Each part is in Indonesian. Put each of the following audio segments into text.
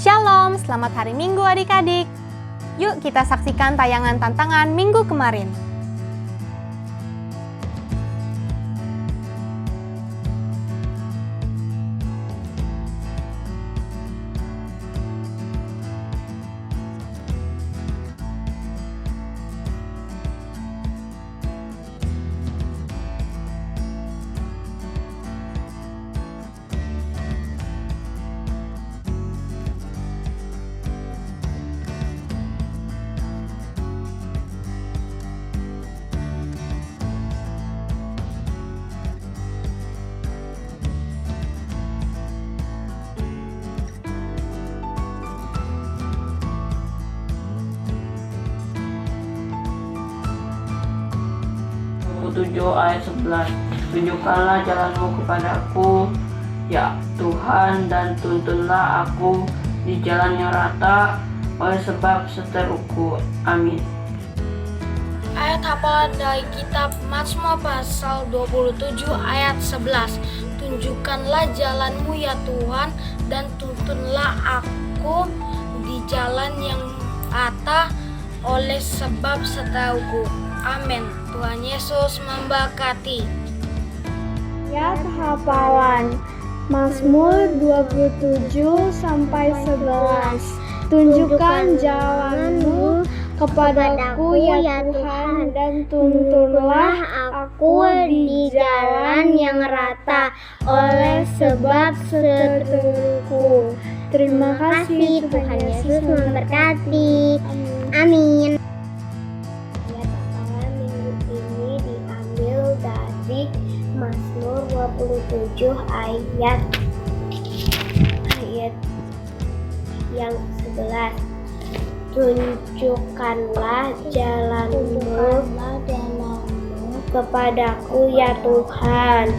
Shalom, selamat hari Minggu adik-adik. Yuk kita saksikan tayangan tantangan minggu kemarin. Ayat 11. Tunjukkanlah jalanmu kepadaku, ya Tuhan, dan tuntunlah aku di jalan yang rata oleh sebab seteruku. Amin. Ayat hafalan dari kitab Mazmur pasal 27 ayat 11. Tunjukkanlah jalanmu ya Tuhan, dan tuntunlah aku di jalan yang rata oleh sebab setahuku. Amin. Tuhan Yesus memberkati. Ayat hafalan Mazmur 27 sampai 11. Tunjukkan jalanmu kepadaku ya Tuhan, dan tuntunlah aku di jalan yang rata oleh sebab seteruku. Terima kasih, Tuhan Yesus memberkati. Amin. Dari Mazmur 27 ayat yang 11. Tunjukkanlah jalanmu kepadaku ya Tuhan,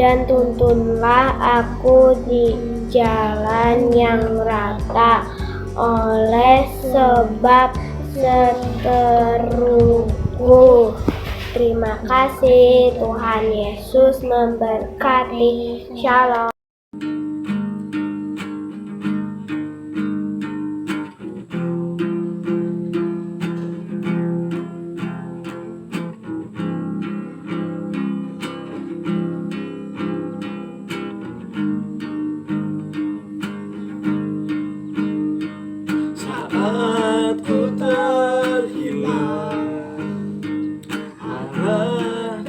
dan tuntunlah aku di jalan yang rata oleh sebab seteruku. Terima kasih, Tuhan Yesus memberkati. Shalom. Saat ku terhilang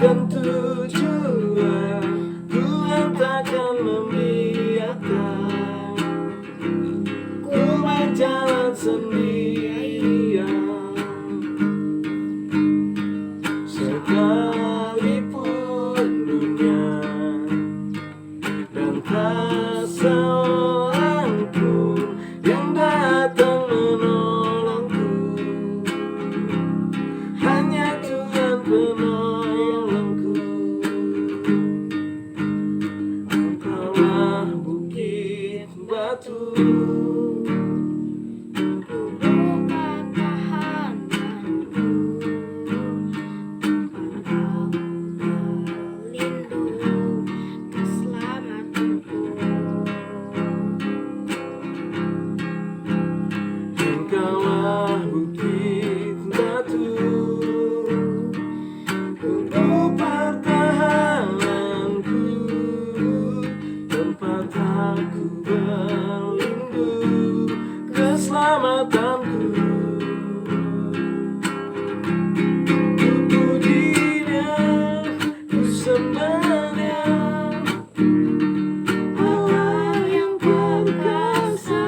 dan tujuan, Tuhan takkan membiarkan ku berjalan sendirian. Sekalipun dunia dan tak seorang pun yang datang menolongku, hanya Tuhan penolongku. Engkaulah bukit batu, engkaulah bukit batu, untuk pertahananku, tempat aku berlindung, keselamatanku. Ku pujinya, ku sembahnya, Allah yang perkasa.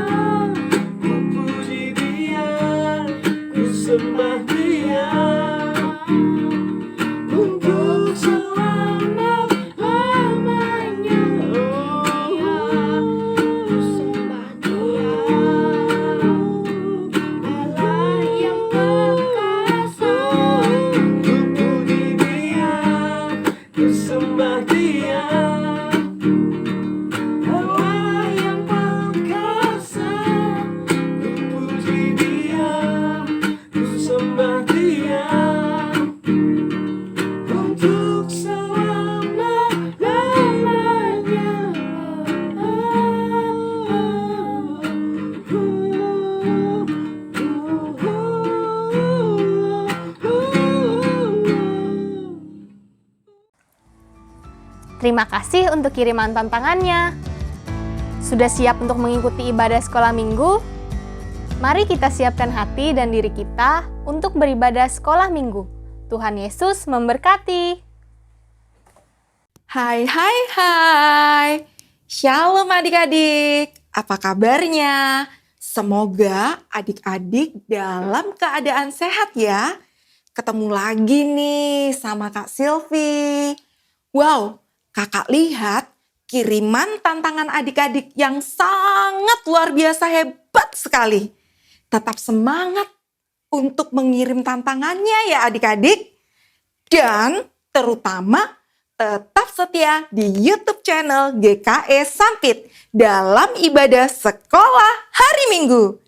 Ku puji Dia, ku sembah Dia, untuk selama-lamanya. Oh, ku Terima kasih untuk kiriman tantangannya. Sudah siap untuk mengikuti ibadah sekolah minggu? Mari kita siapkan hati dan diri kita untuk beribadah sekolah minggu. Tuhan Yesus memberkati. Hai hai hai. Shalom adik-adik. Apa kabarnya? Semoga adik-adik dalam keadaan sehat ya. Ketemu lagi nih sama Kak Silvi. Wow, kakak lihat kiriman tantangan adik-adik yang sangat luar biasa hebat sekali. Tetap semangat untuk mengirim tantangannya ya adik-adik. Dan terutama tetap setia di YouTube channel GKE Sampit dalam ibadah sekolah hari Minggu.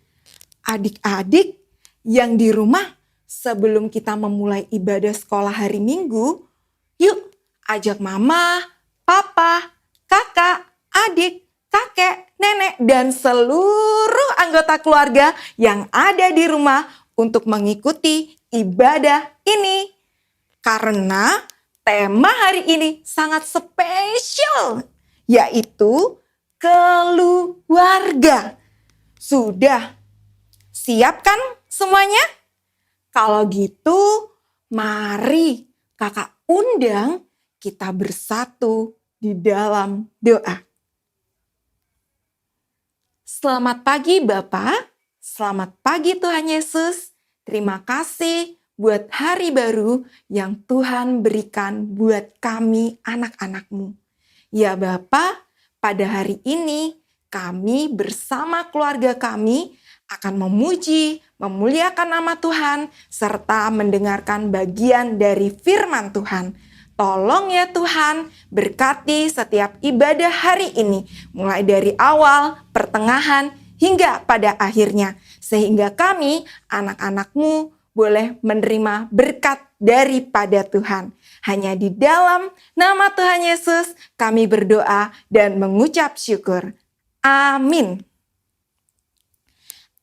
Adik-adik yang di rumah, sebelum kita memulai ibadah sekolah hari Minggu, yuk ajak mama, papa, kakak, adik, kakek, nenek, dan seluruh anggota keluarga yang ada di rumah untuk mengikuti ibadah ini. Karena tema hari ini sangat spesial, yaitu keluarga. Sudah siap kan semuanya? Kalau gitu, mari kakak undang kita bersatu di dalam doa. Selamat pagi Bapak, selamat pagi Tuhan Yesus. Terima kasih buat hari baru yang Tuhan berikan buat kami anak-anak-Mu. Ya Bapak, pada hari ini kami bersama keluarga kami akan memuji, memuliakan nama Tuhan, serta mendengarkan bagian dari firman Tuhan. Tolong ya Tuhan, berkati setiap ibadah hari ini, mulai dari awal, pertengahan, hingga pada akhirnya. Sehingga kami, anak-anak-Mu, boleh menerima berkat daripada Tuhan. Hanya di dalam nama Tuhan Yesus, kami berdoa dan mengucap syukur. Amin.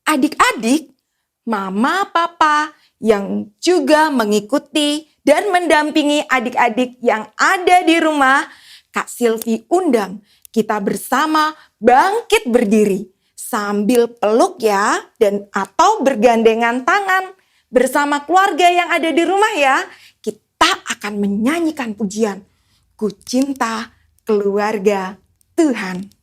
Adik-adik, mama, papa yang juga mengikuti dan mendampingi adik-adik yang ada di rumah, Kak Silvi undang kita bersama bangkit berdiri sambil peluk ya, dan atau bergandengan tangan bersama keluarga yang ada di rumah ya. Kita akan menyanyikan pujian, Ku Cinta Keluarga Tuhan.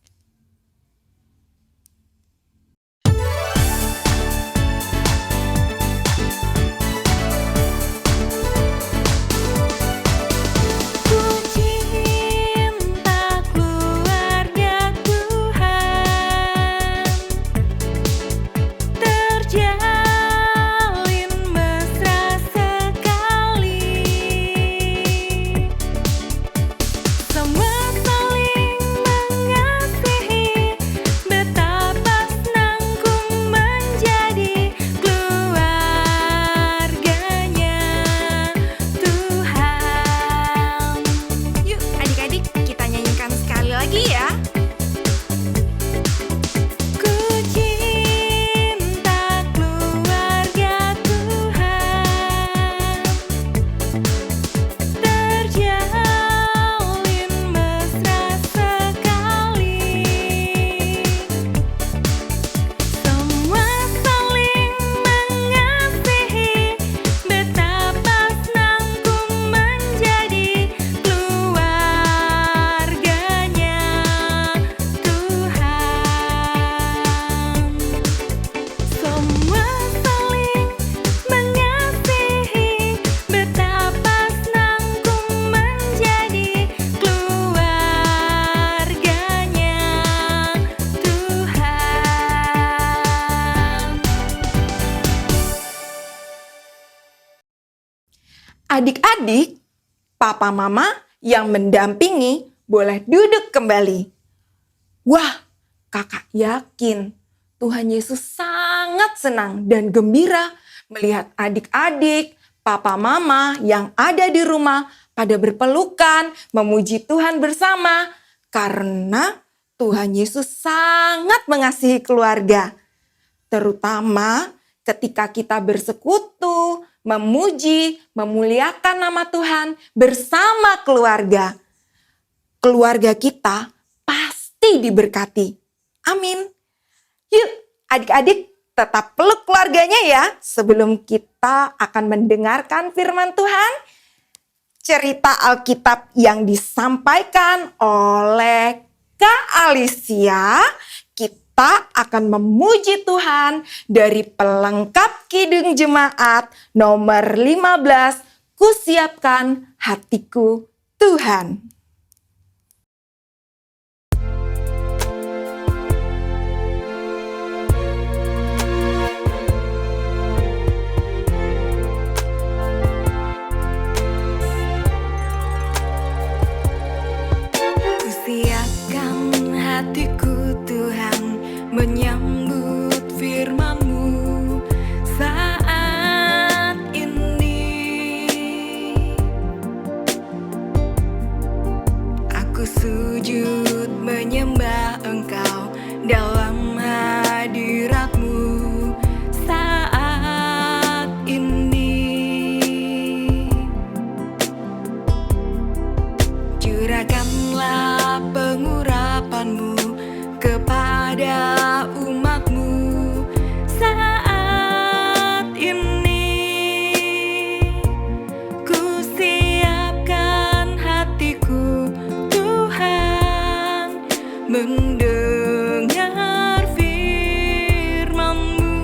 Adik-adik, papa mama yang mendampingi boleh duduk kembali. Wah, kakak yakin Tuhan Yesus sangat senang dan gembira melihat adik-adik, papa mama yang ada di rumah pada berpelukan, memuji Tuhan bersama. Karena Tuhan Yesus sangat mengasihi keluarga. Terutama ketika kita bersekutu, memuji, memuliakan nama Tuhan bersama keluarga. keluarga kita pasti diberkati. Amin. Yuk, adik-adik tetap peluk keluarganya ya sebelum kita akan mendengarkan firman Tuhan. Cerita Alkitab yang disampaikan oleh Kak Alicia, kita akan memuji Tuhan dari pelengkap Kidung Jemaat nomor 15, Kusiapkan Hatiku Tuhan. Kusiapkan hatiku Tuhan menyambut firman-Mu saat ini. Aku sujud menyembah Engkau dalam hadirat-Mu saat ini. Curahkanlah pengurapan-Mu kepada umat-Mu saat ini. Ku siapkan hatiku Tuhan mendengar firman-Mu.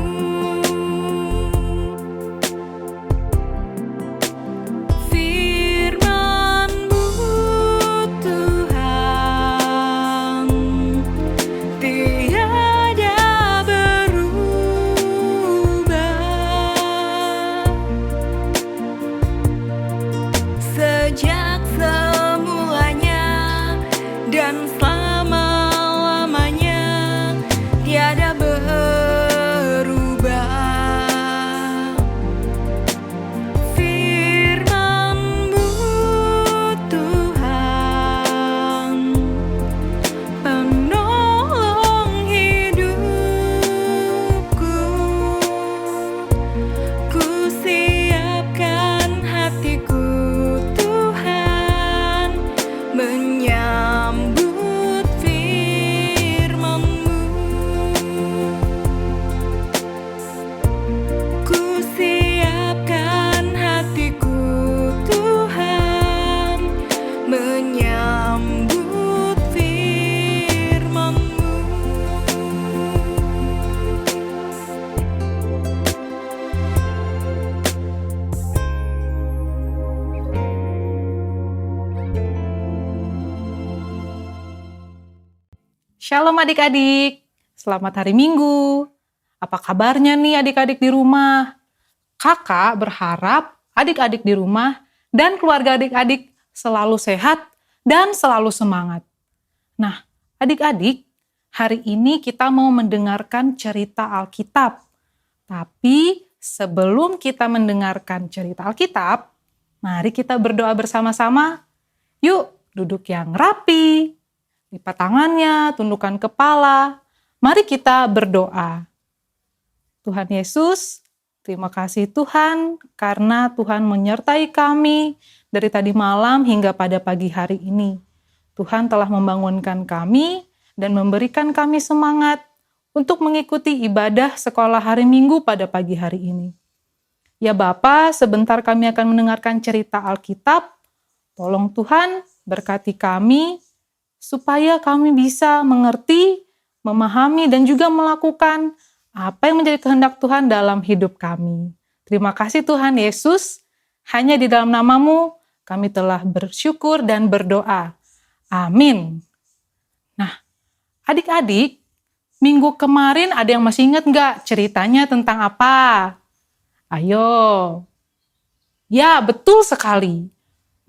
Firman-Mu Tuhan tiada berubah. Sejak semulanya dan selama-lamanya tiada berubah. Firman-Mu Tuhan penolong hidupku. Ku siapkan hatiku Tuhan menyambut firman-Mu. Ku siapkan hatiku Tuhan menyambut firman-Mu. Shalom adik-adik, selamat hari Minggu. Apa kabarnya nih adik-adik di rumah? Kakak berharap adik-adik di rumah dan keluarga adik-adik selalu sehat dan selalu semangat. Nah, adik-adik, hari ini kita mau mendengarkan cerita Alkitab. Tapi sebelum kita mendengarkan cerita Alkitab, mari kita berdoa bersama-sama. Yuk, duduk yang rapi. Lipat tangannya, tundukkan kepala. Mari kita berdoa. Tuhan Yesus, terima kasih Tuhan karena Tuhan menyertai kami dari tadi malam hingga pada pagi hari ini. Tuhan telah membangunkan kami dan memberikan kami semangat untuk mengikuti ibadah sekolah hari Minggu pada pagi hari ini. Ya Bapa, sebentar kami akan mendengarkan cerita Alkitab. Tolong Tuhan berkati kami, supaya kami bisa mengerti, memahami, dan juga melakukan apa yang menjadi kehendak Tuhan dalam hidup kami. Terima kasih Tuhan Yesus, hanya di dalam nama-Mu kami telah bersyukur dan berdoa. Amin. Nah, adik-adik, minggu kemarin ada yang masih ingat nggak ceritanya tentang apa? Ayo. Ya, betul sekali.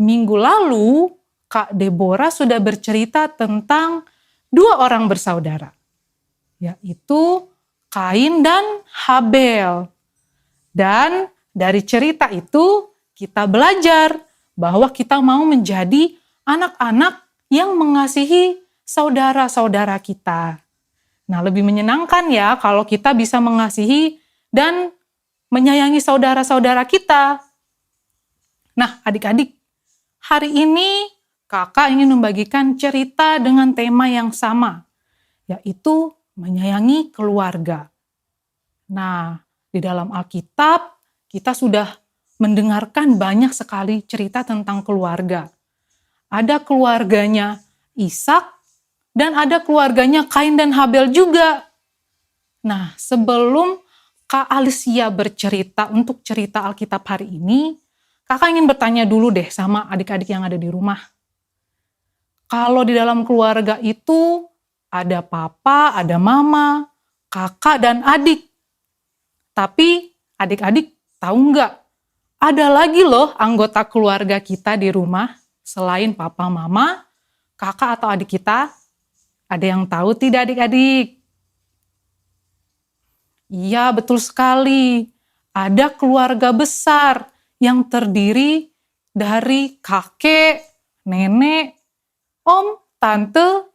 Minggu lalu, Kak Deborah sudah bercerita tentang dua orang bersaudara, yaitu Kain dan Habel. Dan dari cerita itu kita belajar bahwa kita mau menjadi anak-anak yang mengasihi saudara-saudara kita. Nah, lebih menyenangkan ya kalau kita bisa mengasihi dan menyayangi saudara-saudara kita. Nah, adik-adik, hari ini kakak ingin membagikan cerita dengan tema yang sama, yaitu menyayangi keluarga. Nah, di dalam Alkitab kita sudah mendengarkan banyak sekali cerita tentang keluarga. Ada keluarganya Ishak dan ada keluarganya Kain dan Habel juga. Nah, sebelum Kak Alicia bercerita untuk cerita Alkitab hari ini, kakak ingin bertanya dulu deh sama adik-adik yang ada di rumah. Kalau di dalam keluarga itu ada papa, ada mama, kakak dan adik. Tapi adik-adik tahu nggak? Ada lagi loh anggota keluarga kita di rumah selain papa, mama, kakak atau adik kita. Ada yang tahu tidak adik-adik? Iya, betul sekali. Ada keluarga besar yang terdiri dari kakek, nenek, om, tante,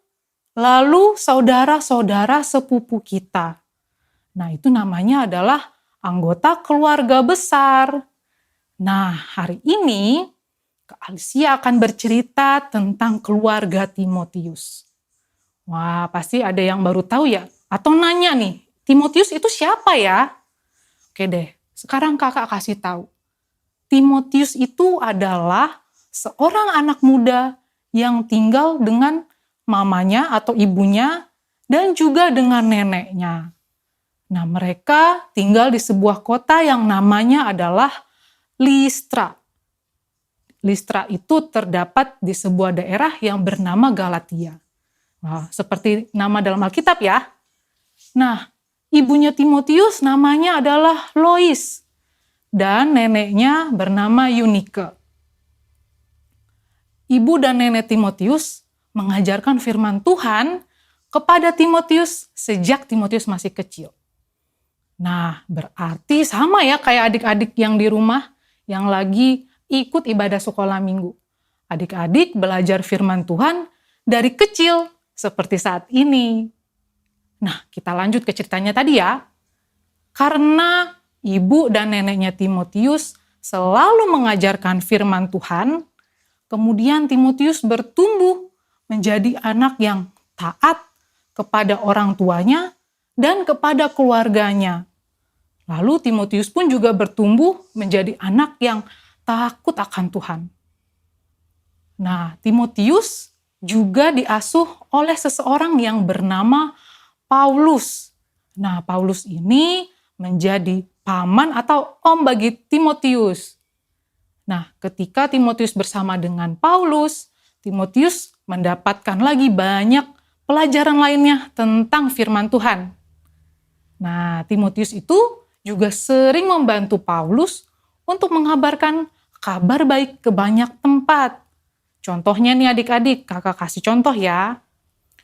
lalu saudara-saudara sepupu kita. Nah, itu namanya adalah anggota keluarga besar. Nah, hari ini Kak Alicia akan bercerita tentang keluarga Timotius. Wah, pasti ada yang baru tahu ya? Atau nanya nih, Timotius itu siapa ya? Oke deh, sekarang kakak kasih tahu. Timotius itu adalah seorang anak muda yang tinggal dengan mamanya atau ibunya dan juga dengan neneknya. Nah, mereka tinggal di sebuah kota yang namanya adalah Listra. Listra itu terdapat di sebuah daerah yang bernama Galatia. Nah, seperti nama dalam Alkitab ya. Nah, ibunya Timotius namanya adalah Lois dan neneknya bernama Eunike. Ibu dan nenek Timotius mengajarkan firman Tuhan kepada Timotius sejak Timotius masih kecil. Nah, berarti sama ya kayak adik-adik yang di rumah yang lagi ikut ibadah sekolah minggu. Adik-adik belajar firman Tuhan dari kecil seperti saat ini. Nah, kita lanjut ke ceritanya tadi ya. Karena ibu dan neneknya Timotius selalu mengajarkan firman Tuhan, kemudian Timotius bertumbuh menjadi anak yang taat kepada orang tuanya dan kepada keluarganya. Lalu Timotius pun juga bertumbuh menjadi anak yang takut akan Tuhan. Nah, Timotius juga diasuh oleh seseorang yang bernama Paulus. Nah, Paulus ini menjadi paman atau om bagi Timotius. Nah, ketika Timotius bersama dengan Paulus, Timotius mendapatkan lagi banyak pelajaran lainnya tentang firman Tuhan. Nah, Timotius itu juga sering membantu Paulus untuk mengabarkan kabar baik ke banyak tempat. Contohnya nih adik-adik, kakak kasih contoh ya.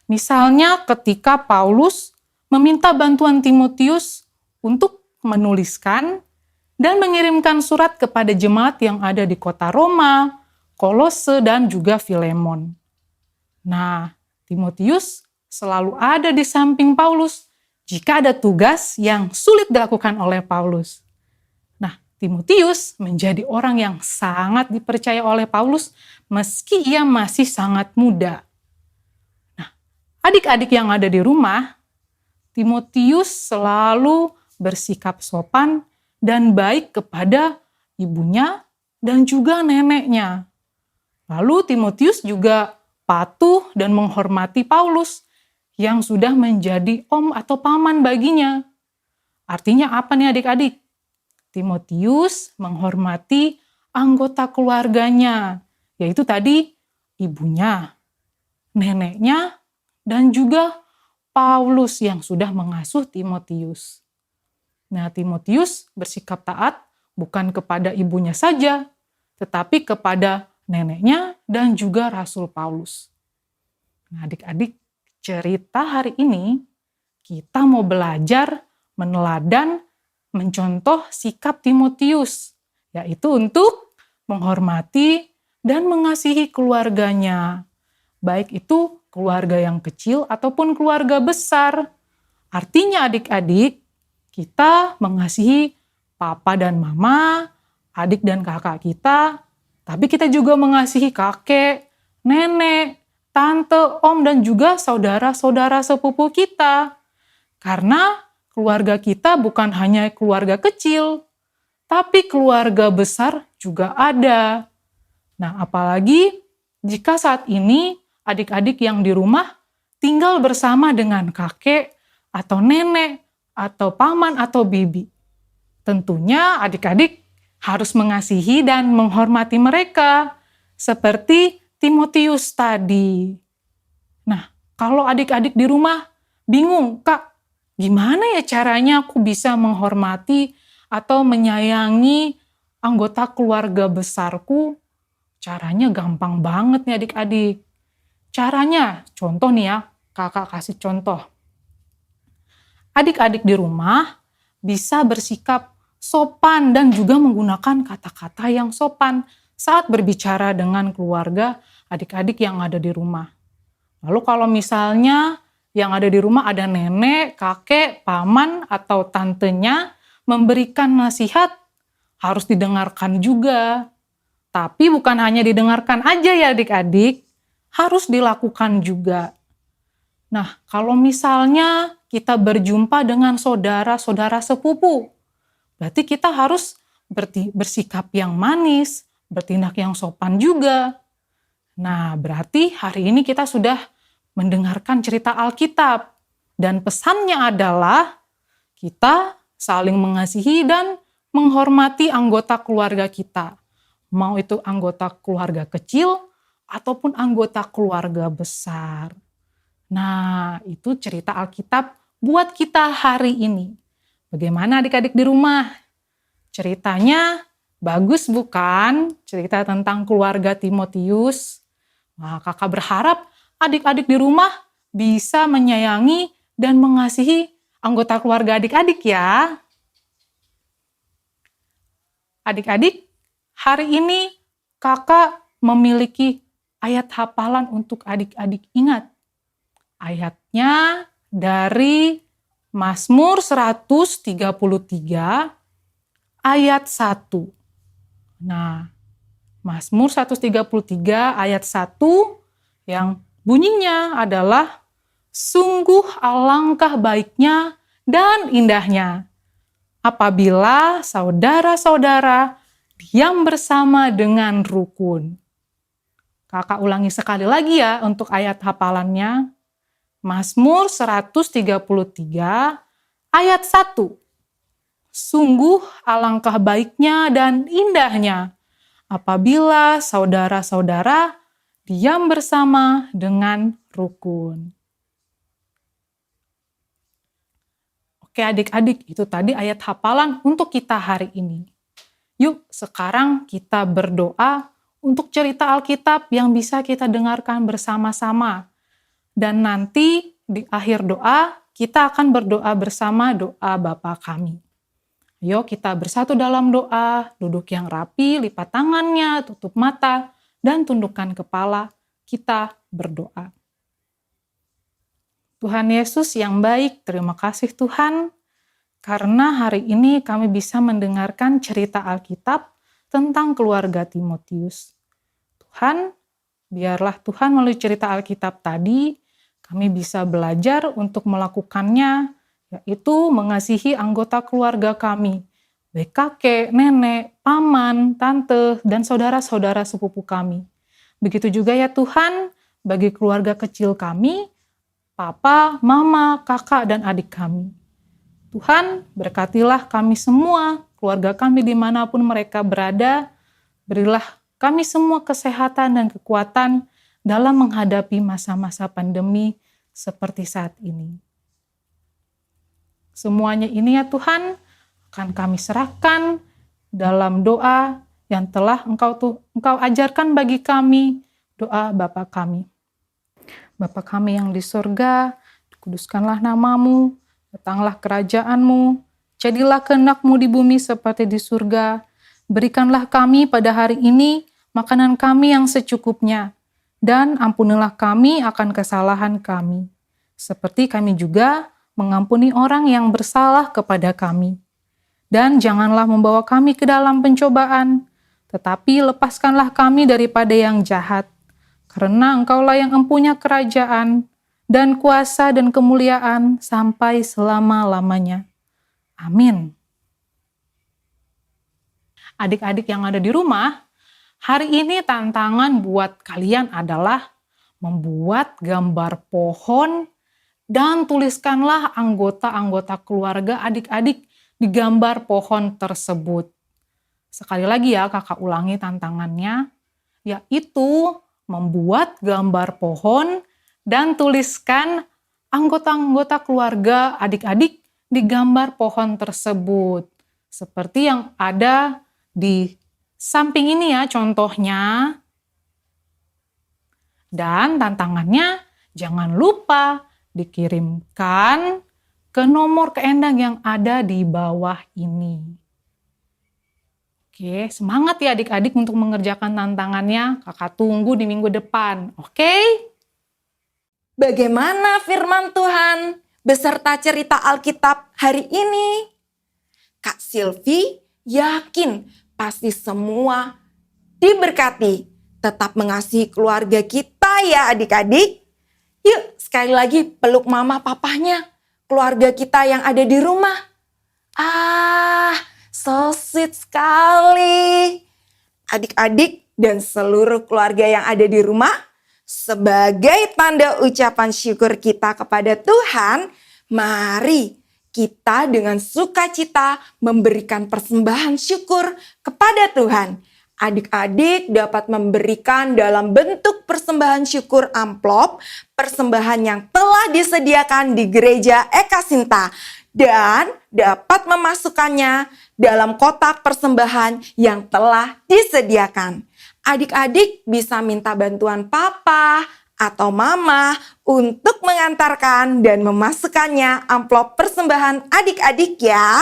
Misalnya ketika Paulus meminta bantuan Timotius untuk menuliskan dan mengirimkan surat kepada jemaat yang ada di kota Roma, Kolose, dan juga Filemon. Nah, Timotius selalu ada di samping Paulus jika ada tugas yang sulit dilakukan oleh Paulus. Nah, Timotius menjadi orang yang sangat dipercaya oleh Paulus meski ia masih sangat muda. Nah, adik-adik yang ada di rumah, Timotius selalu bersikap sopan dan baik kepada ibunya dan juga neneknya. Lalu Timotius juga patuh dan menghormati Paulus yang sudah menjadi om atau paman baginya. Artinya apa nih adik-adik? Timotius menghormati anggota keluarganya, yaitu tadi ibunya, neneknya, dan juga Paulus yang sudah mengasuh Timotius. Nah, Timotius bersikap taat bukan kepada ibunya saja, tetapi kepada neneknya dan juga Rasul Paulus. Nah, adik-adik, cerita hari ini kita mau belajar meneladan, mencontoh sikap Timotius, yaitu untuk menghormati dan mengasihi keluarganya, baik itu keluarga yang kecil ataupun keluarga besar. Artinya adik-adik, kita mengasihi papa dan mama, adik dan kakak kita, tapi kita juga mengasihi kakek, nenek, tante, om, dan juga saudara-saudara sepupu kita. Karena keluarga kita bukan hanya keluarga kecil, tapi keluarga besar juga ada. Nah, apalagi jika saat ini adik-adik yang di rumah tinggal bersama dengan kakek atau nenek atau paman atau bibi. Tentunya adik-adik harus mengasihi dan menghormati mereka, seperti Timotius tadi. Nah, kalau adik-adik di rumah bingung, Kak, gimana ya caranya aku bisa menghormati atau menyayangi anggota keluarga besarku? Caranya gampang banget nih adik-adik. Caranya, contoh nih ya, kakak kasih contoh. Adik-adik di rumah bisa bersikap sopan dan juga menggunakan kata-kata yang sopan saat berbicara dengan keluarga adik-adik yang ada di rumah. Lalu kalau misalnya yang ada di rumah ada nenek, kakek, paman, atau tantenya memberikan nasihat, harus didengarkan juga. Tapi bukan hanya didengarkan aja ya adik-adik, harus dilakukan juga. Nah, kalau misalnya kita berjumpa dengan saudara-saudara sepupu, berarti kita harus bersikap yang manis, bertindak yang sopan juga. Nah, berarti hari ini kita sudah mendengarkan cerita Alkitab. Dan pesannya adalah kita saling mengasihi dan menghormati anggota keluarga kita. Mau itu anggota keluarga kecil ataupun anggota keluarga besar. Nah, itu cerita Alkitab buat kita hari ini. Bagaimana adik-adik di rumah? Ceritanya bagus bukan? Cerita tentang keluarga Timotius. Nah, kakak berharap adik-adik di rumah bisa menyayangi dan mengasihi anggota keluarga adik-adik ya. Adik-adik, hari ini kakak memiliki ayat hafalan untuk adik-adik ingat. Ayatnya dari Mazmur 133 ayat 1. Nah, Mazmur 133 ayat 1 yang bunyinya adalah sungguh alangkah baiknya dan indahnya apabila saudara-saudara diam bersama dengan rukun. Kakak ulangi sekali lagi ya untuk ayat hafalannya. Mazmur 133 ayat 1. Sungguh alangkah baiknya dan indahnya apabila saudara-saudara diam bersama dengan rukun. Oke adik-adik, itu tadi ayat hafalan untuk kita hari ini. Yuk sekarang kita berdoa untuk cerita Alkitab yang bisa kita dengarkan bersama-sama. Dan nanti di akhir doa, kita akan berdoa bersama doa Bapa kami. Ayo kita bersatu dalam doa, duduk yang rapi, lipat tangannya, tutup mata, dan tundukkan kepala, kita berdoa. Tuhan Yesus yang baik, terima kasih Tuhan, karena hari ini kami bisa mendengarkan cerita Alkitab tentang keluarga Timotius. Tuhan, biarlah Tuhan melalui cerita Alkitab tadi, kami bisa belajar untuk melakukannya, yaitu mengasihi anggota keluarga kami, baik kakek, nenek, paman, tante, dan saudara-saudara sepupu kami. Begitu juga ya Tuhan, bagi keluarga kecil kami, papa, mama, kakak, dan adik kami. Tuhan, berkatilah kami semua, keluarga kami dimanapun mereka berada, berilah kami semua kesehatan dan kekuatan dalam menghadapi masa-masa pandemi seperti saat ini. Semuanya ini ya Tuhan, akan kami serahkan dalam doa yang telah Engkau ajarkan bagi kami, doa Bapa kami. Bapa kami yang di surga, dikuduskanlah namamu, datanglah kerajaan-Mu, jadilah kehendak-Mu di bumi seperti di surga. Berikanlah kami pada hari ini makanan kami yang secukupnya, dan ampunilah kami akan kesalahan kami, seperti kami juga mengampuni orang yang bersalah kepada kami. Dan janganlah membawa kami ke dalam pencobaan, tetapi lepaskanlah kami daripada yang jahat. karena Engkaulah yang empunya kerajaan dan kuasa dan kemuliaan sampai selama-lamanya. Amin. Adik-adik yang ada di rumah, hari ini tantangan buat kalian adalah membuat gambar pohon dan tuliskanlah anggota-anggota keluarga adik-adik di gambar pohon tersebut. Sekali lagi ya, kakak ulangi tantangannya, yaitu membuat gambar pohon dan tuliskan anggota-anggota keluarga adik-adik di gambar pohon tersebut. Seperti yang ada di samping ini ya contohnya. Dan tantangannya jangan lupa dikirimkan ke nomor keendang yang ada di bawah ini. Oke, semangat ya adik-adik untuk mengerjakan tantangannya. Kakak tunggu di minggu depan, oke? Bagaimana firman Tuhan beserta cerita Alkitab hari ini? Kak Silvi yakin pasti semua diberkati. Tetap mengasihi keluarga kita ya adik-adik. Yuk sekali lagi peluk mama papahnya, keluarga kita yang ada di rumah. So sweet sekali. Adik-adik dan seluruh keluarga yang ada di rumah, sebagai tanda ucapan syukur kita kepada Tuhan, mari kita dengan sukacita memberikan persembahan syukur kepada Tuhan. Adik-adik dapat memberikan dalam bentuk persembahan syukur amplop, persembahan yang telah disediakan di gereja Eka Sinta, dan dapat memasukkannya dalam kotak persembahan yang telah disediakan. Adik-adik bisa minta bantuan papa atau mama untuk mengantarkan dan memasukkannya amplop persembahan adik-adik ya.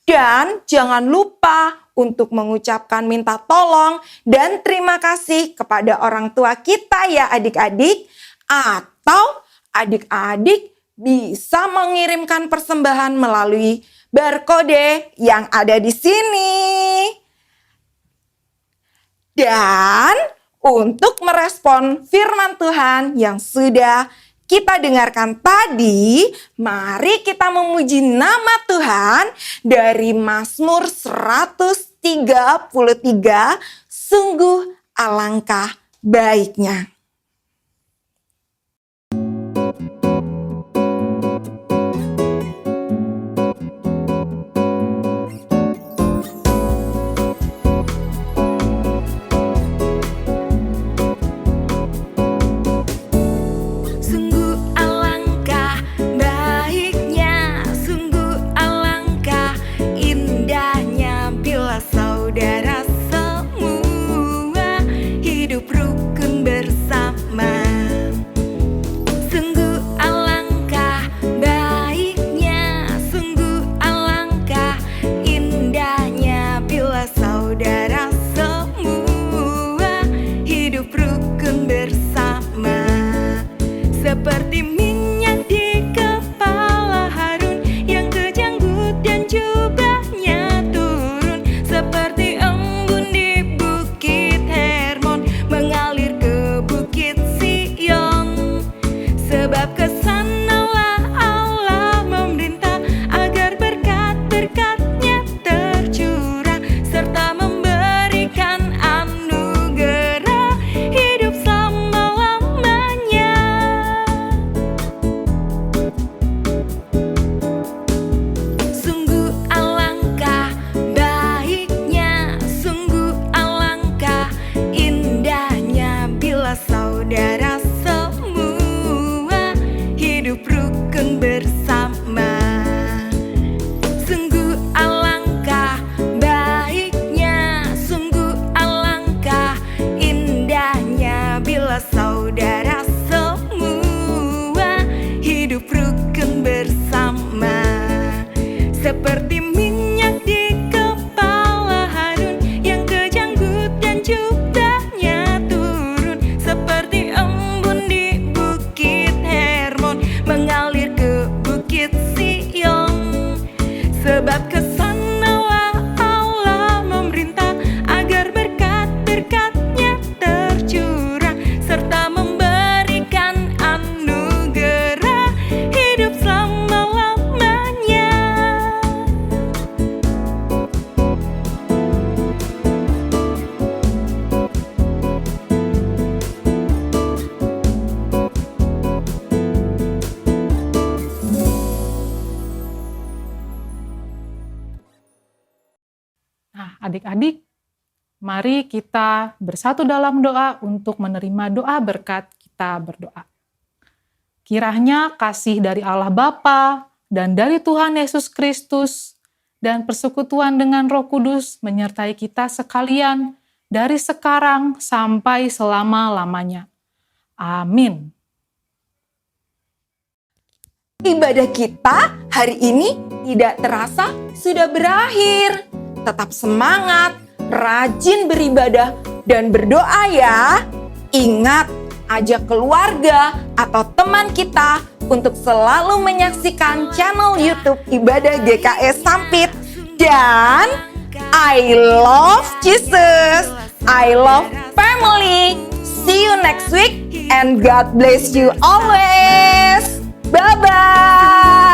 Dan jangan lupa untuk mengucapkan minta tolong dan terima kasih kepada orang tua kita ya adik-adik. Atau adik-adik bisa mengirimkan persembahan melalui barcode yang ada di sini. Dan untuk merespon firman Tuhan yang sudah kita dengarkan tadi, mari kita memuji nama Tuhan dari Mazmur 133, sungguh alangkah baiknya. Seperti minyak di kepala Harun yang kejanggut dan jubahnya turun, seperti embun di bukit Hermon mengalir ke bukit Sion. Sebab kesanalah Allah memerintah agar berkat-berkatnya tercurah serta memberikan anugerah hidup selama-lamanya. Sungguh alangkah baiknya, sungguh alangkah indahnya bila saudara semua hidup rukun bersama. Sungguh alangkah baiknya, sungguh alangkah indahnya bila saudara semua hidup rukun bersama. Seperti minyak di kepala Harun yang kejanggut dan jubahnya turun, seperti embun di bukit Hermon mengalir ke bukit Sion. Sebab kesanalah Allah memerintah agar berkat-berkatnya tercurah serta adik-adik, mari kita bersatu dalam doa untuk menerima doa berkat. Kita berdoa. Kiranya kasih dari Allah Bapa dan dari Tuhan Yesus Kristus dan persekutuan dengan Roh Kudus menyertai kita sekalian dari sekarang sampai selama-lamanya. Amin. Ibadah kita hari ini tidak terasa sudah berakhir. Tetap semangat, rajin beribadah dan berdoa ya. Ingat, ajak keluarga atau teman kita untuk selalu menyaksikan channel YouTube Ibadah GKS Sampit. Dan I love Jesus, I love family. See you next week and God bless you always. Bye-bye.